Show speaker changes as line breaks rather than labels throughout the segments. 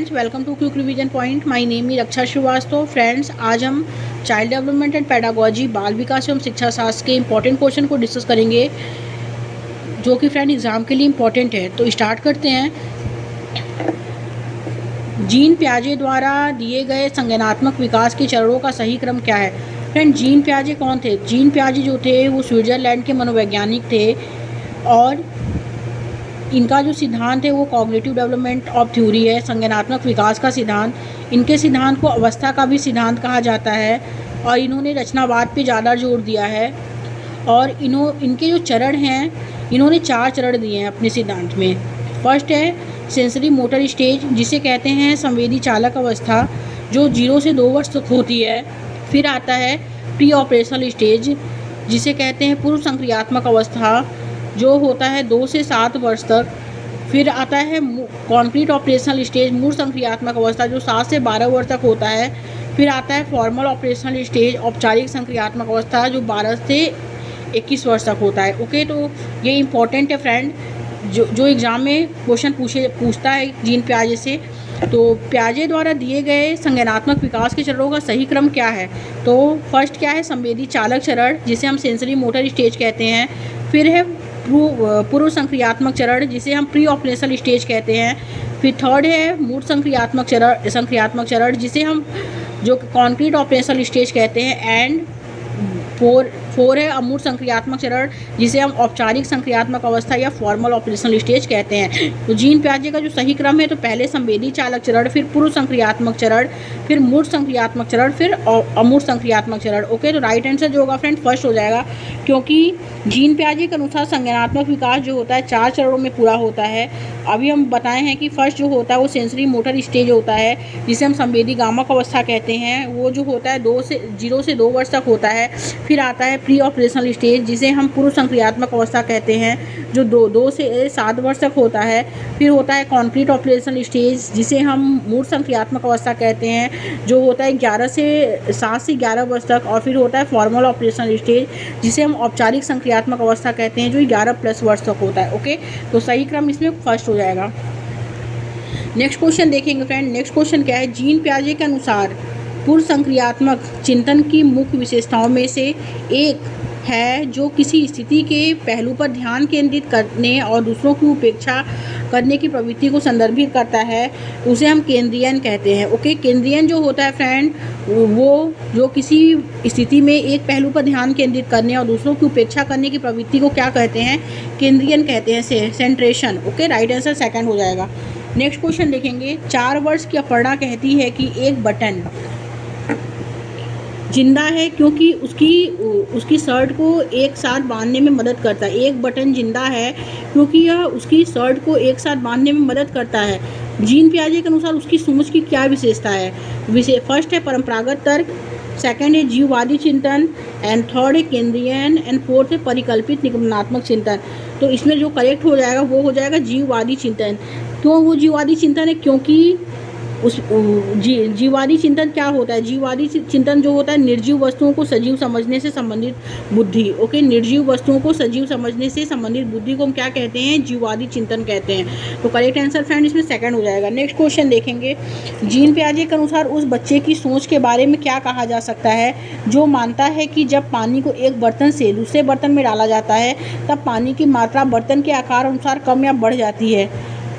Friends, welcome to quick revision point. My name is Raksha Srivastava. Friends, आज हम child development and pedagogy बाल विकास एवं शिक्षा शास्त्र के इंपॉर्टेंट क्वेश्चन को डिस्कस करेंगे, जो कि फ्रेंड एग्जाम के लिए इंपॉर्टेंट है। तो स्टार्ट करते हैं। जीन पियाजे द्वारा दिए गए संज्ञानात्मक विकास के चरणों का सही क्रम क्या है? फ्रेंड, जीन पियाजे कौन थे? जीन पियाजे जो थे वो स्विट्जरलैंड के मनोवैज्ञानिक थे और इनका जो सिद्धांत है वो कॉग्निटिव डेवलपमेंट ऑफ थ्योरी है, संज्ञानात्मक विकास का सिद्धांत। इनके सिद्धांत को अवस्था का भी सिद्धांत कहा जाता है और इन्होंने रचनावाद पे ज़्यादा जोर दिया है। और इनके जो चरण हैं, इन्होंने 4 चरण दिए हैं अपने सिद्धांत में। फर्स्ट है सेंसरी मोटर स्टेज, जिसे कहते हैं संवेदी चालक अवस्था, जो 0 से 2 वर्ष तक होती है। फिर आता है प्री ऑपरेशनल स्टेज, जिसे कहते हैं पूर्व संक्रियात्मक अवस्था, जो होता है 2 से 7 वर्ष तक। फिर आता है कॉन्क्रीट ऑपरेशनल स्टेज, मूल संक्रियात्मक अवस्था, जो 7 से 12 वर्ष तक होता है। फिर आता है फॉर्मल ऑपरेशनल स्टेज, औपचारिक संक्रियात्मक अवस्था, जो 12 से 21 वर्ष तक होता है। ओके, तो ये इंपॉर्टेंट है फ्रेंड, जो एग्ज़ाम में क्वेश्चन पूछता है जीन पियाजे से। तो पियाजे द्वारा दिए गए संज्ञानात्मक विकास के चरणों का सही क्रम क्या है? तो फर्स्ट क्या है? संवेदी चालक चरण, जिसे हम सेंसरी मोटर स्टेज कहते हैं। फिर है पूर्व संक्रियात्मक चरण, जिसे हम प्री ऑपरेशनल स्टेज कहते हैं। फिर थर्ड है मूर्त संक्रियात्मक चरण, जिसे हम जो कॉन्क्रीट ऑपरेशनल स्टेज कहते हैं। एंड फोर है अमूर्त संक्रियात्मक चरण, जिसे हम औपचारिक संक्रियात्मक अवस्था या फॉर्मल ऑपरेशनल स्टेज कहते हैं। तो जीन पियाजे का जो सही क्रम है, तो पहले संवेदी चालक चरण, फिर पूर्व संक्रियात्मक चरण, फिर मूर्त संक्रियात्मक चरण, फिर अमूर्त संक्रियात्मक चरण। ओके, तो राइट आंसर जो होगा फ्रेंड फर्स्ट हो जाएगा, क्योंकि जीन पियाजे के अनुसार संज्ञानात्मक विकास जो होता है 4 चरणों में पूरा होता है। अभी हम बताए हैं कि फर्स्ट जो होता है वो सेंसरी मोटर स्टेज होता है, जिसे हम संवेदी गामक अवस्था कहते हैं। वो जो होता है 0 से 2 वर्ष तक होता है। फिर आता है प्री ऑपरेशनल स्टेज, जिसे हम पूर्व संक्रियात्मक अवस्था कहते हैं, जो 2 से 7 वर्ष तक होता है। फिर होता है कॉन्क्रीट ऑपरेशनल स्टेज, जिसे हम मूर्त संक्रियात्मक अवस्था कहते हैं, जो होता है 7 से 11 वर्ष तक। और फिर होता है फॉर्मल ऑपरेशनल स्टेज, जिसे हम औपचारिक संक्रियात्मक अवस्था कहते हैं, जो 11+ वर्ष तक होता है। ओके, तो सही क्रम इसमें फर्स्ट हो जाएगा। नेक्स्ट क्वेश्चन देखेंगे फ्रेंड। नेक्स्ट क्वेश्चन क्या है? जीन पियाजे के अनुसार पूर्व संक्रियात्मक चिंतन की मुख्य विशेषताओं में से एक है जो किसी स्थिति के पहलू पर ध्यान केंद्रित करने और दूसरों की उपेक्षा करने की प्रवृत्ति को संदर्भित करता है, उसे हम केंद्रीयन कहते हैं। ओके, केंद्रीयन जो होता है फ्रेंड, वो जो किसी स्थिति में एक पहलू पर ध्यान केंद्रित करने और दूसरों की उपेक्षा करने की प्रवृत्ति को क्या कहते हैं? केंद्रीयन कहते हैं, सेंट्रेशन। ओके, राइट आंसर सेकंड हो जाएगा। नेक्स्ट क्वेश्चन देखेंगे। 4 वर्ष की अपर्णा कहती है कि एक बटन जिंदा है क्योंकि उसकी शर्ट को एक साथ बांधने में मदद करता है। एक बटन जिंदा है क्योंकि यह उसकी शर्ट को एक साथ बांधने में मदद करता है। जीन पियाजे के अनुसार उसकी समझ की क्या विशेषता है? फर्स्ट है परंपरागत तर्क, सेकंड है जीववादी चिंतन, एंड थर्ड है केंद्रीयन, एंड फोर्थ है परिकल्पित निगमनात्मक चिंतन। तो इसमें जो करेक्ट हो जाएगा वो हो जाएगा जीववादी चिंतन। क्यों वो जीववादी चिंतन है? क्योंकि जीववादी चिंतन क्या होता है? जीववादी चिंतन जो होता है निर्जीव वस्तुओं को सजीव समझने से संबंधित बुद्धि। ओके, निर्जीव वस्तुओं को सजीव समझने से संबंधित बुद्धि को हम क्या कहते हैं? जीववादी चिंतन कहते हैं। तो करेक्ट आंसर फ्रेंड इसमें सेकंड हो जाएगा। नेक्स्ट क्वेश्चन देखेंगे। जीन पियाजे के अनुसार उस बच्चे की सोच के बारे में क्या कहा जा सकता है जो मानता है कि जब पानी को एक बर्तन से दूसरे बर्तन में डाला जाता है तब पानी की मात्रा बर्तन के आकार अनुसार कम या बढ़ जाती है?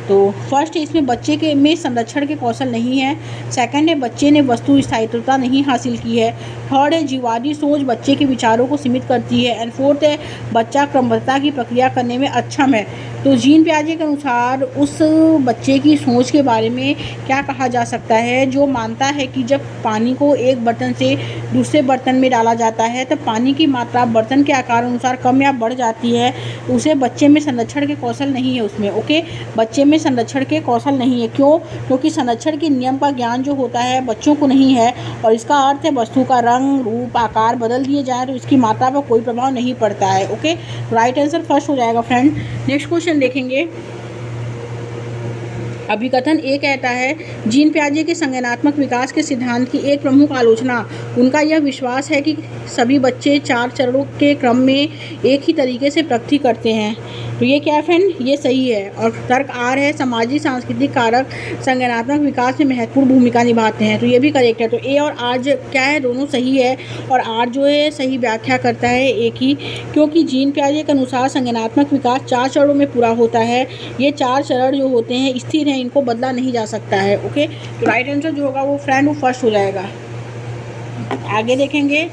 तो फर्स्ट है इसमें बच्चे के में संरक्षण के कौशल नहीं है। सेकंड है बच्चे ने वस्तु स्थायित्वता नहीं हासिल की है। थर्ड है जीववादी सोच बच्चे के विचारों को सीमित करती है। एंड फोर्थ है बच्चा क्रमबद्धता की प्रक्रिया करने में अक्षम है। तो जीन पियाजे के अनुसार उस बच्चे की सोच के बारे में क्या कहा जा सकता है जो मानता है कि जब पानी को एक बर्तन से दूसरे बर्तन में डाला जाता है तब पानी की मात्रा बर्तन के आकार अनुसार कम या बढ़ जाती है। उसे बच्चे में संरक्षण के कौशल नहीं है उसमें। ओके, बच्चे में संरक्षण के कौशल नहीं है। क्यों? क्योंकि संरक्षण के नियम का ज्ञान जो होता है बच्चों को नहीं है, और इसका अर्थ है वस्तु का रंग, रूप, आकार बदल दिए जाए तो इसकी मात्रा पर कोई प्रभाव नहीं पड़ता है। ओके, राइट आंसर फर्स्ट हो जाएगा फ्रेंड। नेक्स्ट क्वेश्चन देखेंगे। अभिकथन ए कहता है जीन पियाजे के संज्ञानात्मक विकास के सिद्धांत की एक प्रमुख आलोचना उनका यह विश्वास है कि सभी बच्चे 4 चरणों के क्रम में एक ही तरीके से प्रगति करते हैं। तो ये क्या है फ्रेंड, ये सही है। और तर्क आर है, सामाजिक सांस्कृतिक कारक संज्ञानात्मक विकास में महत्वपूर्ण भूमिका निभाते हैं, तो ये भी करेक्ट है। तो ए और आर क्या है, दोनों सही है। और आर जो है सही व्याख्या करता है एक ही, क्योंकि जीन पियाजे के अनुसार संज्ञानात्मक विकास 4 चरणों में पूरा होता है। ये 4 चरण जो होते हैं स्थिर हैं, इनको बदला नहीं जा सकता है। ओके, तो राइट आंसर जो होगा वो फ्रेंड वो फर्स्ट हो जाएगा। आगे देखेंगे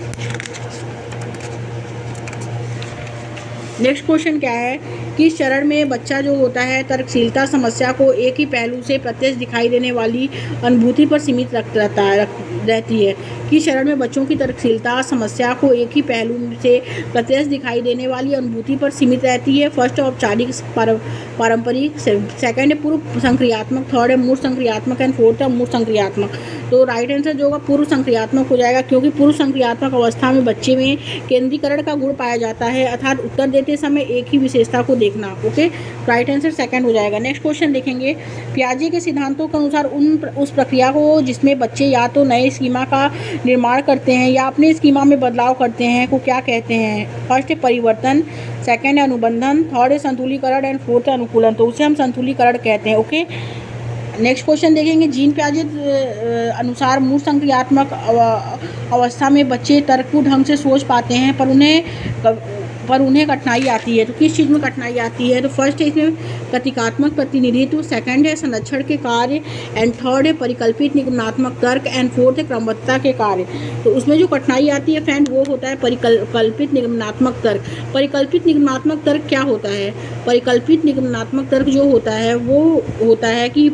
नेक्स्ट क्वेश्चन क्या है, किस चरण में बच्चा जो होता है तर्कशीलता समस्या को एक ही पहलू से प्रत्यक्ष दिखाई देने वाली अनुभूति पर सीमित रहती है। किस चरण में बच्चों की तर्कशीलता समस्या को एक ही पहलू से प्रत्यक्ष दिखाई देने वाली अनुभूति पर सीमित रहती है। फर्स्ट औपचारिक पारंपरिक, सेकंड है पूर्व संक्रियात्मक, थर्ड है मूर्त संक्रियात्मक एंड फोर्थ है मूर्त संक्रियात्मक। तो राइट आंसर जो होगा पूर्व संक्रियात्मक हो जाएगा, क्योंकि पूर्व संक्रियात्मक अवस्था में बच्चे में केंद्रीकरण का गुण पाया जाता है, अर्थात उत्तर देते समय एक ही विशेषता को देखना। ओके, राइट आंसर सेकंड हो जाएगा। नेक्स्ट क्वेश्चन देखेंगे, पियाजे के सिद्धांतों के अनुसार उस प्रक्रिया को जिसमें बच्चे या तो नए स्कीमा का निर्माण करते हैं या अपने स्कीमा में बदलाव करते हैं को क्या कहते हैं। फर्स्ट है परिवर्तन, सेकंड है अनुबंधन, थर्ड है संतुलीकरण एंड फोर्थ है अनुकूलन। तो उसे हम संतुलीकरण कहते हैं। ओके, नेक्स्ट क्वेश्चन देखेंगे, जीन पियाजे अनुसार मूर्त संक्रियात्मक अवस्था में बच्चे तर्कपूर्ण ढंग से सोच पाते हैं, पर उन्हें कठिनाई आती है। तो किस चीज़ में कठिनाई आती है, तो फर्स्ट है इसमें प्रतीकात्मक प्रतिनिधित्व, सेकंड है संरक्षण के कार्य एंड थर्ड है परिकल्पित निगमनात्मक तर्क एंड फोर्थ है क्रमबद्धता के कार्य। तो उसमें जो कठिनाई आती है फ्रेंड वो होता है परिकल्पित निगमनात्मक तर्क। परिकल्पित निगमनात्मक तर्क क्या होता है, परिकल्पित निगमनात्मक तर्क जो होता है वो होता है कि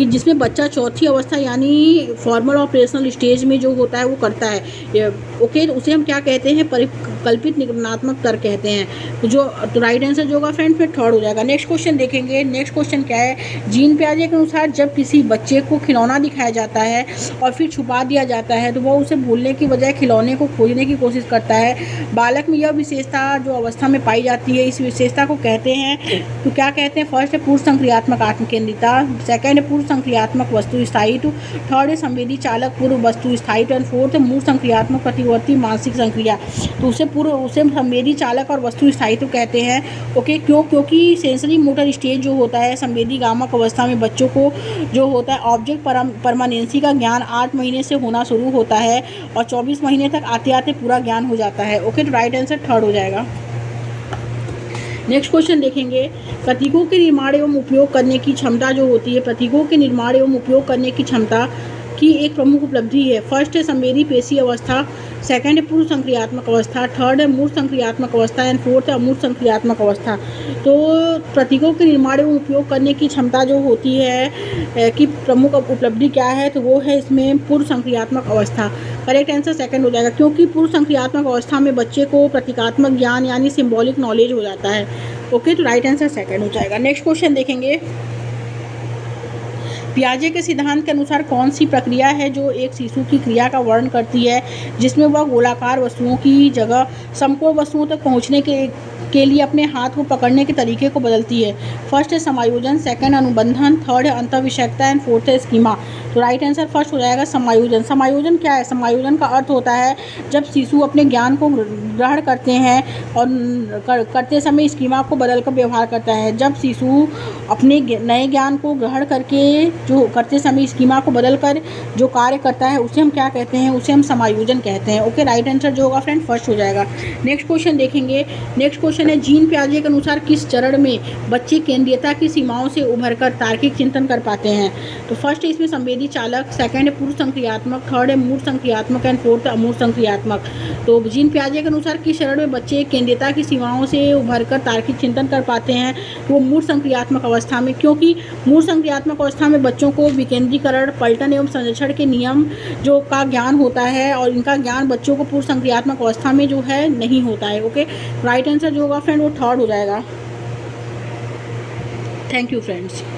जिसमें बच्चा चौथी अवस्था यानी फॉर्मल ऑपरेशनल स्टेज में जो होता है वो करता है। ओके, तो उसे हम क्या कहते हैं, परिकल्पित निगमनात्मक तर्क कहते हैं। तो राइट आंसर जो होगा फ्रेंड फिर थर्ड हो जाएगा। नेक्स्ट क्वेश्चन देखेंगे, नेक्स्ट क्वेश्चन क्या है, जीन पियाजे के अनुसार जब किसी बच्चे को खिलौना दिखाया जाता है और फिर छुपा दिया जाता है तो वह उसे भूलने की बजाय खिलौने को खोजने की कोशिश करता है। बालक में यह विशेषता जो अवस्था में पाई जाती है, इस विशेषता को कहते हैं, तो क्या कहते हैं। फर्स्ट है पूर्व संक्रियात्मक आत्मकेंद्रिता, सेकंड है पूर्व संक्रियात्मक वस्तु स्थायित्व, थर्ड है संवेदी चालक पूर्व वस्तु स्थायित्व एंड फोर्थ है मूर्त संक्रियात्मक प्रतिवर्ती मानसिक संक्रिया। तो उसे संवेदी चालक और वस्तु स्थायित्व कहते हैं। ओके, क्योंकि सेंसरी मोटर स्टेज जो होता है संवेदी गामक अवस्था में बच्चों को जो होता है ऑब्जेक्ट परमानेंसी का ज्ञान 8 महीने से होना शुरू होता है और 24 महीने तक आते आते पूरा ज्ञान हो जाता है। ओके, तो राइट आंसर थर्ड हो जाएगा। नेक्स्ट क्वेश्चन देखेंगे, प्रतीकों के निर्माण एवं उपयोग करने की क्षमता जो होती है, प्रतीकों के निर्माण एवं उपयोग करने की क्षमता की एक प्रमुख उपलब्धि है। फर्स्ट है संवेदी पेशी अवस्था, सेकंड है पूर्व संक्रियात्मक अवस्था, थर्ड है मूर्त संक्रियात्मक अवस्था एंड फोर्थ है अमूर्त संक्रियात्मक अवस्था। तो प्रतीकों के निर्माण एवं उपयोग करने की क्षमता जो होती है कि प्रमुख उपलब्धि क्या है, तो वो है इसमें पूर्व संक्रियात्मक अवस्था। करेक्ट आंसर सेकंड हो जाएगा, क्योंकि पूर्व संक्रियात्मक अवस्था में बच्चे को प्रतीकात्मक ज्ञान यानी सिंबॉलिक नॉलेज हो जाता है। ओके, तो राइट आंसर सेकंड हो जाएगा। नेक्स्ट क्वेश्चन देखेंगे, पियाजे के सिद्धांत के अनुसार कौन सी प्रक्रिया है जो एक शिशु की क्रिया का वर्णन करती है, जिसमें वह गोलाकार वस्तुओं की जगह समकोण वस्तुओं तक पहुंचने के लिए अपने हाथ को पकड़ने के तरीके को बदलती है। फर्स्ट है समायोजन, सेकंड अनुबंधन, थर्ड है अंतर्विषयकता एंड फोर्थ है स्कीमा। तो राइट आंसर फर्स्ट हो जाएगा समायोजन। समायोजन क्या है, समायोजन का अर्थ होता है जब शिशु अपने ज्ञान को ग्रहण करते हैं और करते समय स्कीमा को बदलकर व्यवहार करता है। जब शिशु अपने नए ज्ञान को ग्रहण करके जो करते समय स्कीमा को बदलकर जो कार्य करता है उसे हम क्या कहते हैं, उसे हम समायोजन कहते हैं। ओके, राइट आंसर जो होगा फ्रेंड फर्स्ट हो जाएगा। नेक्स्ट क्वेश्चन देखेंगे, नेक्स्ट क्वेश्चन है, जीन पियाजे के अनुसार किस चरण में बच्चे केंद्रीयता की सीमाओं से उभरकर तार्किक चिंतन कर पाते हैं। तो फर्स्ट है इसमें संवेदी चालक, सेकंड है पूर्व संक्रियात्मक, थर्ड है मूर्त संक्रियात्मक एंड फोर्थ अमूर्त संक्रियात्मक। तो जीन पियाजे के अनुसार किस चरण में बच्चे केंद्रीयता की सीमाओं से उभरकर तार्किक चिंतन कर पाते हैं, वो मूर्त संक्रियात्मक अवस्था में, क्योंकि मूर्त संक्रियात्मक अवस्था में बच्चों को विकेंद्रीकरण, पलटन एवं संरक्षण के नियम जो का ज्ञान होता है और इनका ज्ञान बच्चों को पूर्व संक्रियात्मक अवस्था में जो है नहीं होता है। ओके, राइट आंसर जो होगा फ्रेंड वो थर्ड हो जाएगा। Thank you friends.